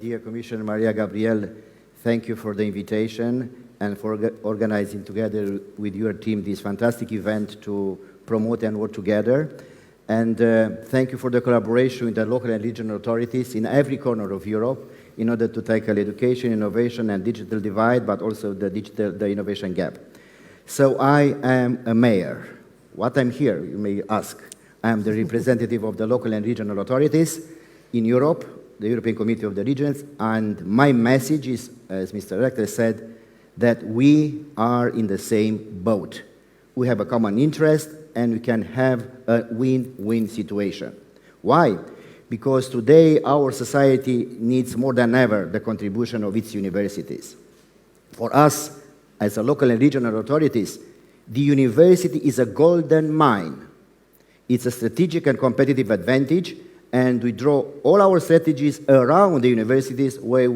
Dear Commissioner Maria Gabriel, thank you for the invitation and for organizing together with your team this fantastic event to promote and work together. And thank you for the collaboration with the local and regional authorities in every corner of Europe in order to tackle education, innovation, and digital divide, but also the innovation gap. So I am a mayor. What I'm here, you may ask. I am the representative of the local and regional authorities in Europe, the European Committee of the Regions, and my message is, as Mr. Rector said, that we are in the same boat. We have a common interest, and we can have a win-win situation. Why? Because today our society needs more than ever the contribution of its universities. For us, as a local and regional authorities, the university is a golden mine. It's a strategic and competitive advantage, and we draw all our strategies around the universities where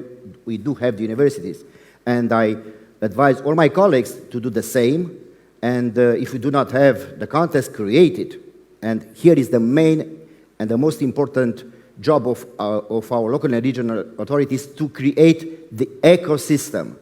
we do have the universities. And I advise all my colleagues to do the same, and if we do not have the context, create it. And here is the main and the most important job of our local and regional authorities, to create the ecosystem,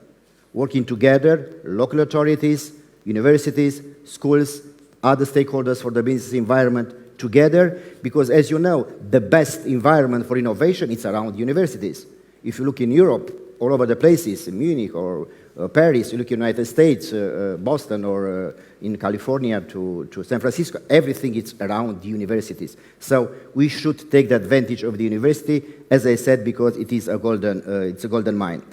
working together, local authorities, universities, schools, other stakeholders for the business environment together, because as you know, the best environment for innovation is around universities. If you look in Europe, all over the places, in Munich or Paris, you look in the United States, Boston, or in California to San Francisco, everything is around the universities. So we should take the advantage of the university, as I said, because it is it's a golden mine.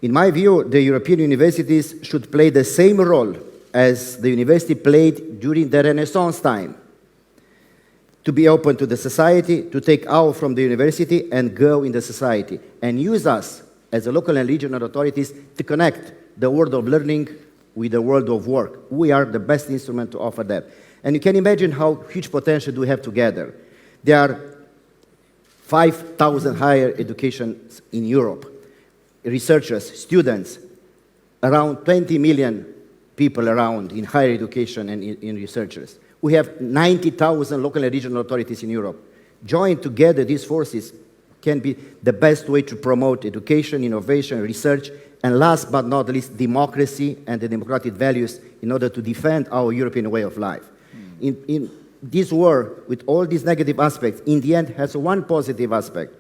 In my view, the European universities should play the same role as the university played during the Renaissance time, to be open to the society, to take out from the university and go in the society, and use us as the local and regional authorities to connect the world of learning with the world of work. We are the best instrument to offer that. And you can imagine how huge potential do we have together. There are 5,000 higher educations in Europe, researchers, students, around 20 million people around in higher education and in researchers. We have 90,000 local and regional authorities in Europe. Joined together, these forces can be the best way to promote education, innovation, research, and last but not least, democracy and the democratic values in order to defend our European way of life. In this war, with all these negative aspects, in the end has one positive aspect,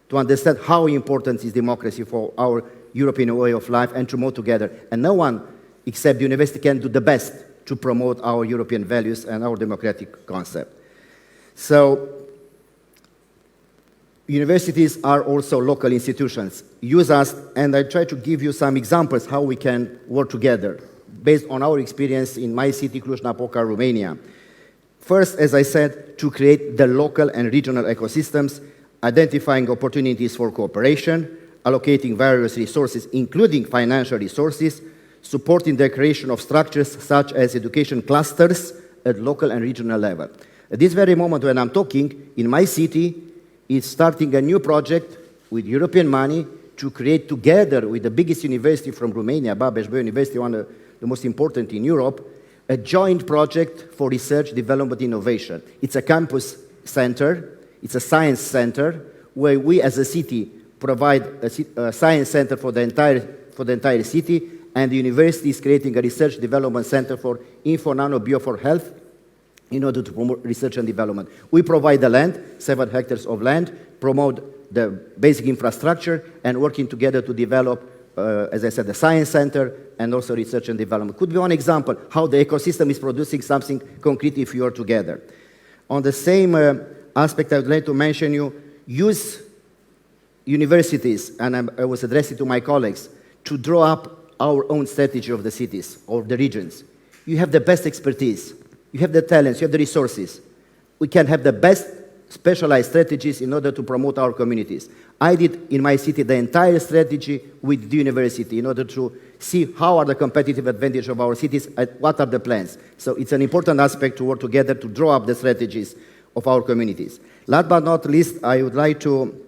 to understand how important is democracy for our European way of life and to promote together. And no one except the university can do the best to promote our European values and our democratic concept. So, universities are also local institutions. Use us, and I try to give you some examples how we can work together, based on our experience in my city, Cluj-Napoca, Romania. First, as I said, to create the local and regional ecosystems, identifying opportunities for cooperation, allocating various resources, including financial resources, supporting the creation of structures such as education clusters at local and regional level. At this very moment when I'm talking, in my city, is starting a new project with European money to create together with the biggest university from Romania, Babeș-Bolyai University, one of the most important in Europe, a joint project for research, development, innovation. It's a campus center, it's a science center, where we as a city provide a science center for the entire city, and the university is creating a research development center for info, nano, bio for health in order to promote research and development. We provide the land, 7 hectares of land, promote the basic infrastructure, and working together to develop, as I said, the science center and also research and development. Could be one example how the ecosystem is producing something concrete if you are together. On the same aspect, I would like to mention use universities, and I was addressing to my colleagues, to draw up our own strategy of the cities or the regions. You have the best expertise, you have the talents, you have the resources. We can have the best specialized strategies in order to promote our communities. I did in my city the entire strategy with the university in order to see how are the competitive advantage of our cities and what are the plans. So it's an important aspect to work together to draw up the strategies of our communities. Last but not least, I would like to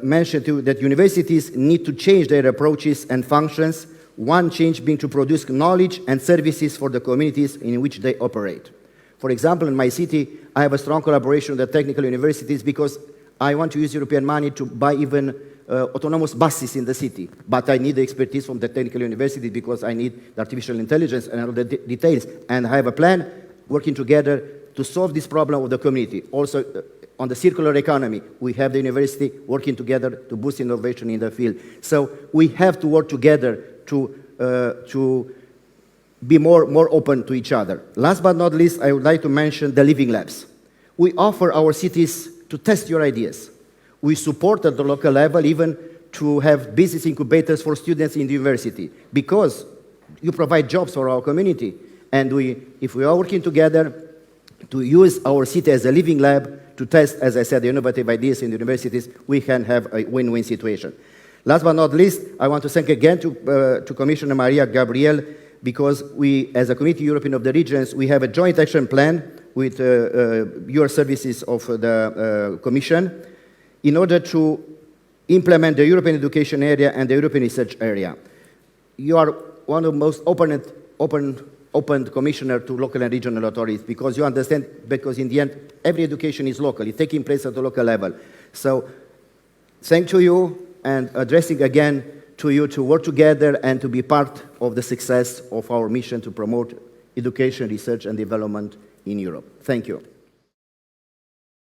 mention too that universities need to change their approaches and functions, one change being to produce knowledge and services for the communities in which they operate. For example, in my city, I have a strong collaboration with the technical universities because I want to use European money to buy even autonomous buses in the city, but I need the expertise from the technical university because I need the artificial intelligence and all the details. And I have a plan working together to solve this problem of the community. Also, on the circular economy, we have the university working together to boost innovation in the field. So we have to work together to be more open to each other. Last but not least, I would like to mention the living labs. We offer our cities to test your ideas. We support at the local level even to have business incubators for students in the university because you provide jobs for our community. And if we are working together to use our city as a living lab to test, as I said, the innovative ideas in the universities, we can have a win-win situation. Last but not least, I want to thank again to Commissioner Maria Gabriel because we, as a Committee European of the Regions, we have a joint action plan with your services of the Commission in order to implement the European education area and the European research area. You are one of the most open commissioner to local and regional authorities because you understand, because in the end, every education is local. It's taking place at the local level. So thank to you and addressing again to you to work together and to be part of the success of our mission to promote education, research, and development in Europe. Thank you.